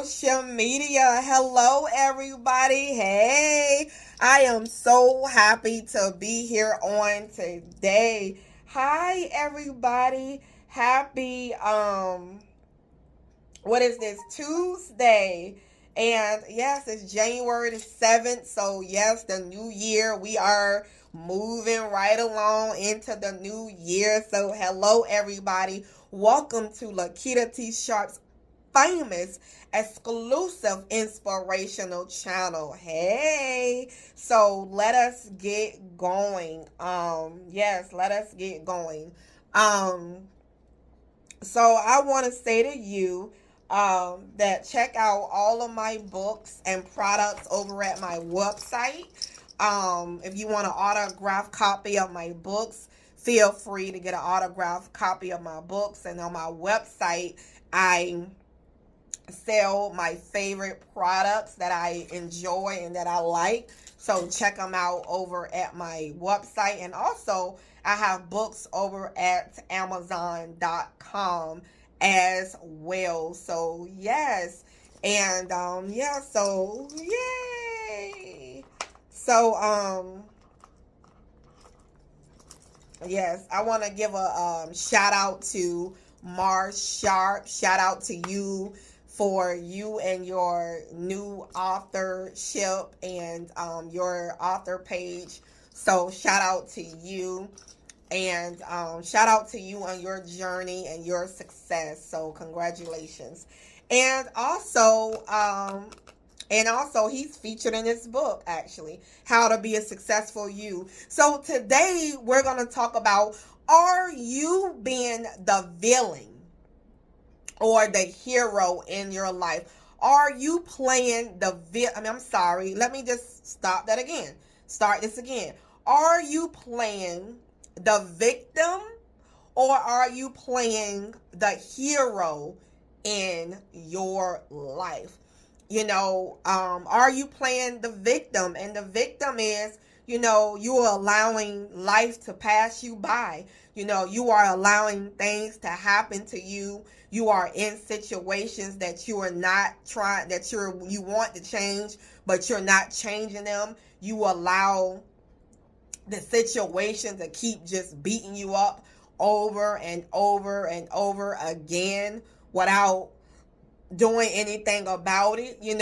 social media. Hello, everybody. Hey, I am so happy to be here on today. Hi, everybody. Happy, what is this? Tuesday. And yes, it's January the 7th. So, yes, the new year. We are moving right along into the new year. So, hello, everybody. Welcome to Lakitatsharpe's famous exclusive inspirational channel. Hey, so let us get going. Yes, let us get going. Um so I want to say to you that check out all of my books and products over at my website. If you want an autographed copy of my books, feel free to get an autographed copy of my books. And on my website, I sell my favorite products that I enjoy and that I like. So check them out over at my website. And also, I have books over at Amazon.com as well. So, yes. And, yeah, so, yay. So, yes, I want to give a shout out to Mars Sharp. Shout out to you for you and your new authorship and your author page. So shout out to you, and shout out to you on your journey and your success. So congratulations. And also he's featured in this book, actually, How to Be a Successful You. So today we're going to talk about, are you being the villain or the hero in your life? Are you playing I'm sorry. Let me just stop that again. Start this again. Are you playing the victim, or are you playing the hero in your life? Are you playing the victim? And the victim is, you are allowing life to pass you by. You are allowing things to happen to you. You are in situations that you are not trying, that you want to change, but you're not changing them. You allow the situation to keep just beating you up over and over and over again without doing anything about it. You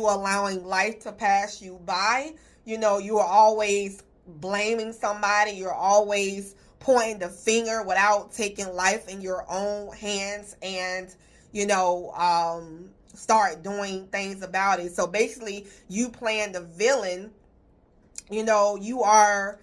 allowing life to pass you by. You are always blaming somebody. You're always pointing the finger without taking life in your own hands and, start doing things about it. So basically, you playing the villain. You are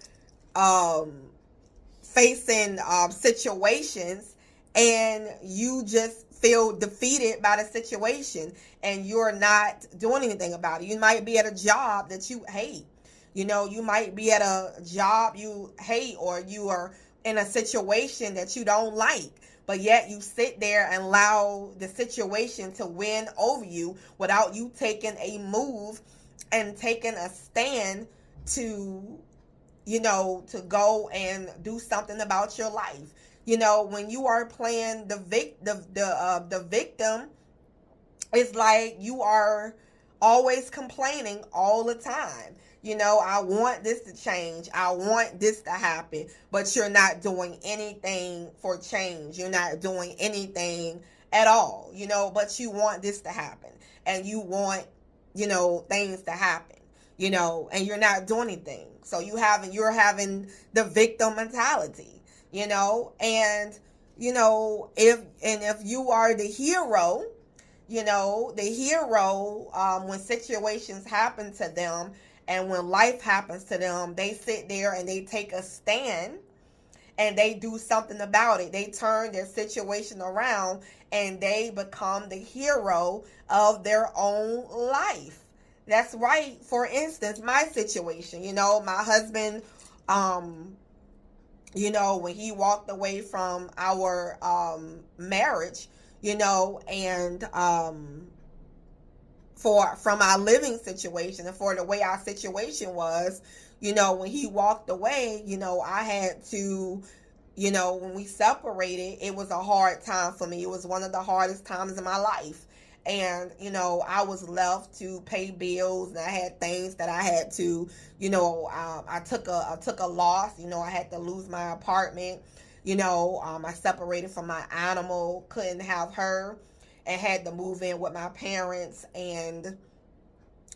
facing situations, and you just feel defeated by the situation, and you're not doing anything about it. You might be at a job that you hate. You might be at a job you hate, or you are in a situation that you don't like, but yet you sit there and allow the situation to win over you without you taking a move and taking a stand to go and do something about your life. When you are playing the victim, it's like you are always complaining all the time. I want this to change. I want this to happen. But you're not doing anything for change. You're not doing anything at all, but you want this to happen. And you want, things to happen, and you're not doing anything. So you're having the victim mentality, and, if you are the hero, when situations happen to them, and when life happens to them, they sit there and they take a stand and they do something about it. They turn their situation around and they become the hero of their own life. That's right. For instance, my situation, my husband, when he walked away from our marriage, and from our living situation, and for the way our situation was, when he walked away, I had to, when we separated, it was a hard time for me. It was one of the hardest times in my life. And, I was left to pay bills, and I had things that I had to, I took a loss. I had to lose my apartment. I separated from my animal, couldn't have her, and had to move in with my parents. And,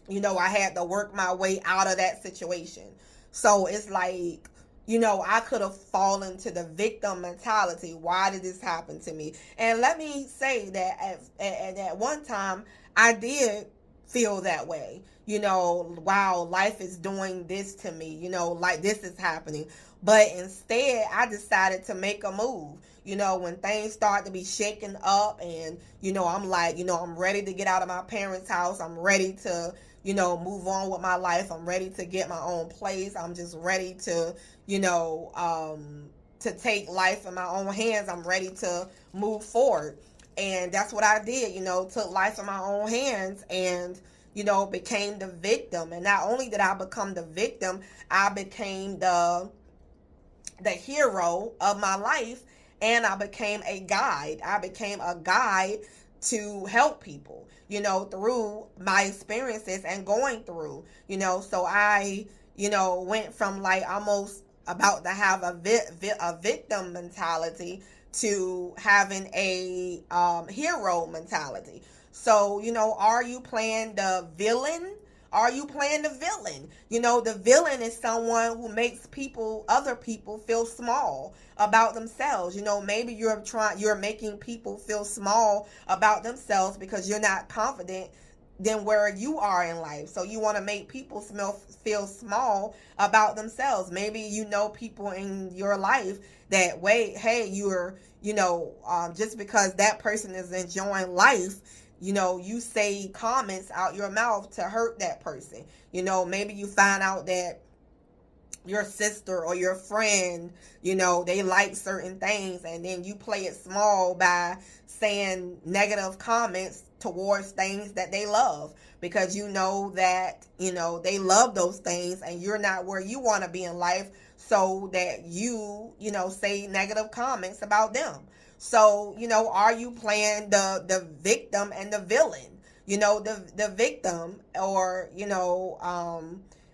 I had to work my way out of that situation. So it's like, I could have fallen to the victim mentality. Why did this happen to me? And let me say that at one time, I did feel that way. Wow, life is doing this to me. Like this is happening. But instead, I decided to make a move. When things start to be shaken up, and, I'm like, I'm ready to get out of my parents' house. I'm ready to, move on with my life. I'm ready to get my own place. I'm just ready to, to take life in my own hands. I'm ready to move forward. And that's what I did, took life in my own hands, and, became the victim. And not only did I become the victim, I became the hero of my life, and I became a guide. I became a guide to help people, through my experiences and going through, so I, went from like almost about to have a victim mentality to having a hero mentality. So, are you playing the villain? Are you playing the villain? The villain is someone who makes other people feel small about themselves. Maybe you're making people feel small about themselves because you're not confident than where you are in life. So you want to make people feel small about themselves. Maybe people in your life that, wait, hey, you're, just because that person is enjoying life, you say comments out your mouth to hurt that person. Maybe you find out that your sister or your friend, they like certain things, and then you play it small by saying negative comments towards things that they love, because that, they love those things, and you're not where you want to be in life, so that you, say negative comments about them. So, are you playing the victim and the villain? The victim, or,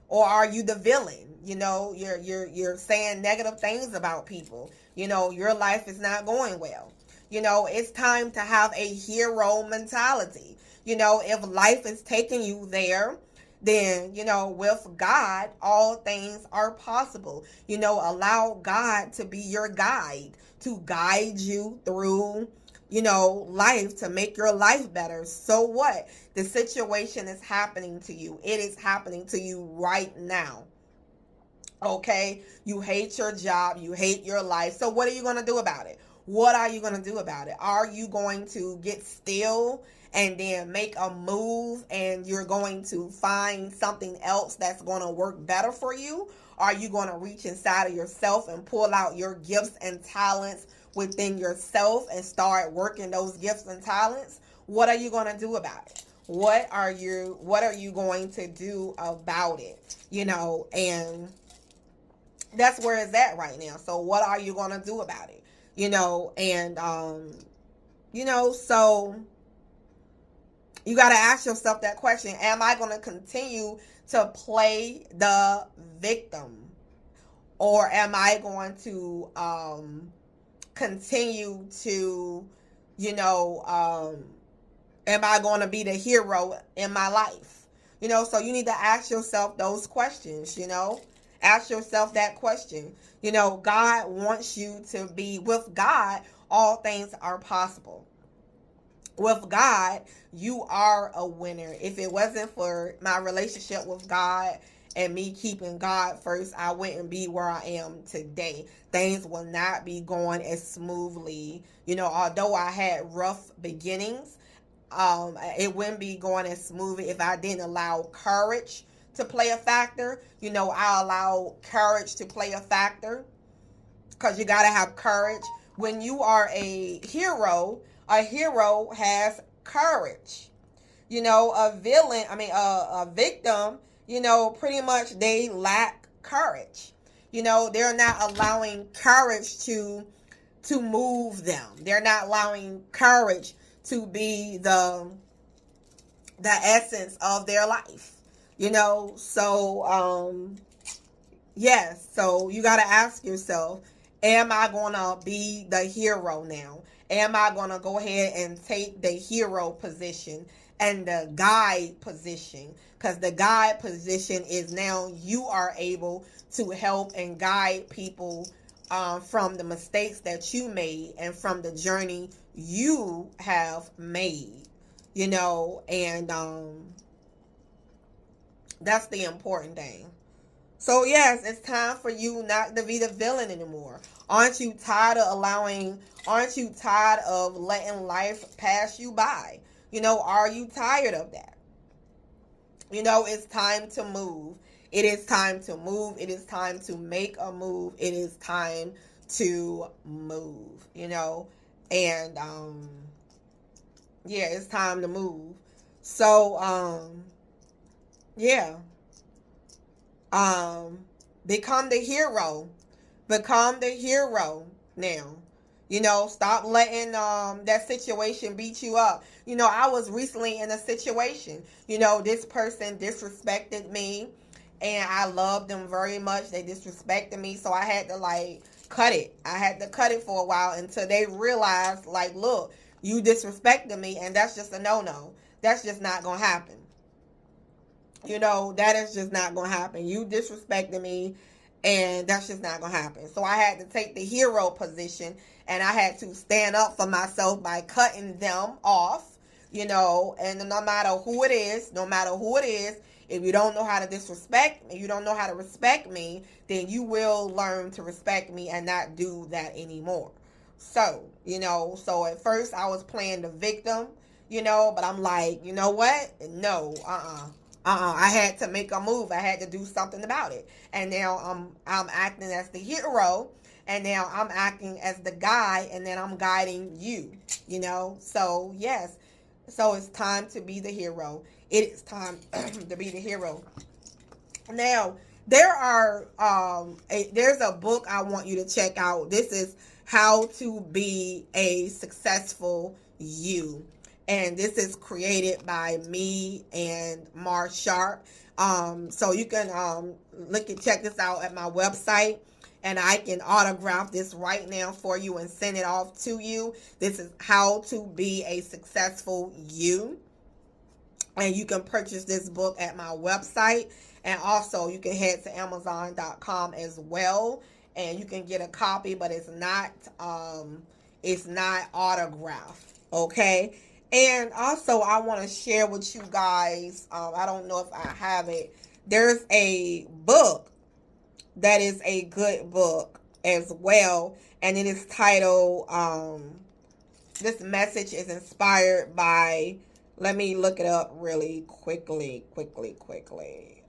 or are you the villain? You're saying negative things about people. Your life is not going well. It's time to have a hero mentality. If life is taking you there, then, with God, all things are possible. Allow God to be your guide, to guide you through, life, to make your life better. So what? The situation is happening to you. It is happening to you right now. Okay? You hate your job. You hate your life. So what are you going to do about it? What are you going to do about it? Are you going to get still and then make a move, and you're going to find something else that's going to work better for you? Are you going to reach inside of yourself and pull out your gifts and talents within yourself and start working those gifts and talents? What are you going to do about it? What are you going to do about it? And that's where it's at right now. So what are you going to do about it? And so you got to ask yourself that question. Am I going to continue to play the victim? Or am I going to continue to, am I going to be the hero in my life? So you need to ask yourself those questions, Ask yourself that question. God wants you to be, with God, all things are possible. With God, you are a winner. If it wasn't for my relationship with God and me keeping God first, I wouldn't be where I am today. Things will not be going as smoothly. Although I had rough beginnings, it wouldn't be going as smoothly if I didn't allow courage to play a factor. I allow courage to play a factor, because you got to have courage. When you are a hero has courage. A victim, pretty much they lack courage. They're not allowing courage to move them. They're not allowing courage to be the the essence of their life. So yes, so you got to ask yourself, am I going to be the hero now? Am I going to go ahead and take the hero position and the guide position? Because the guide position is now you are able to help and guide people from the mistakes that you made and from the journey you have made, and that's the important thing. So yes, it's time for you not to be the villain anymore. Aren't you tired of letting life pass you by? Are you tired of that? It's time to move. It is time to move. It is time to make a move. It is time to move, and yeah, it's time to move. So yeah. Become the hero. Become the hero now. Stop letting that situation beat you up. I was recently in a situation. This person disrespected me and I loved them very much. They disrespected me, so I had to cut it. I had to cut it for a while until they realized, look, you disrespected me and that's just a no-no. That's just not gonna happen. That is just not going to happen. You disrespected me, and that's just not going to happen. So I had to take the hero position, and I had to stand up for myself by cutting them off, and no matter who it is, if you don't know how to disrespect me, you don't know how to respect me, then you will learn to respect me and not do that anymore. So, so at first I was playing the victim, but I'm like, you know what? No, I had to make a move. I had to do something about it. And now I'm acting as the hero, and now I'm acting as the guy, and then I'm guiding you. So yes, so it's time to be the hero. It is time to be the hero. Now there's a book I want you to check out. This is How to Be a Successful You. And this is created by me and Sharpe. So you can check this out at my website, and I can autograph this right now for you and send it off to you. This is How to Be a Successful You. And you can purchase this book at my website. And also you can head to Amazon.com as well. And you can get a copy, but it's not autographed. Okay. And also, I want to share with you guys, I don't know if I have it. There's a book that is a good book as well. And it is titled, this message is inspired by, let me look it up really quickly.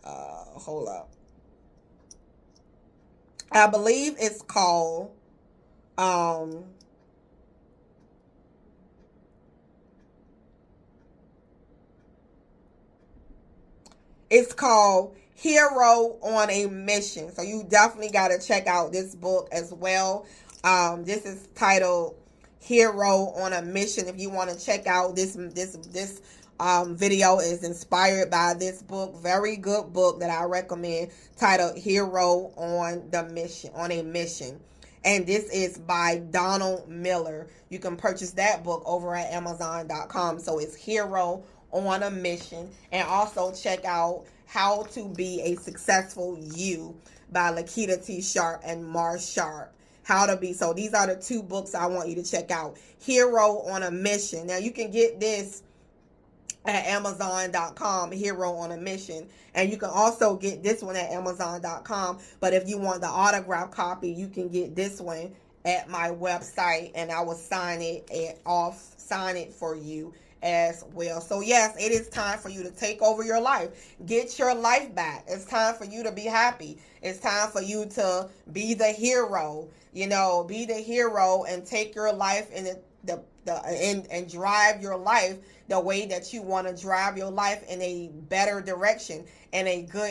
Hold up. I believe it's called, it's called Hero on a Mission. So you definitely got to check out this book as well. This is titled Hero on a Mission. If you want to check out this video is inspired by this book. Very good book that I recommend, titled Hero on a Mission. And this is by Donald Miller. You can purchase that book over at Amazon.com. So it's Hero on a Mission. And also check out How to Be a Successful You by Lakitatsharpe and Sharpe. So these are the two books I want you to check out. Hero on a Mission. Now you can get this at Amazon.com, Hero on a Mission. And you can also get this one at Amazon.com. But if you want the autograph copy, you can get this one at my website, and I will sign it for you as well. So yes, it is time for you to take over your life. Get your life back. It's time for you to be happy. It's time for you to be the hero. Be the hero and take your life and drive your life the way that you want to drive your life, in a better direction, in a good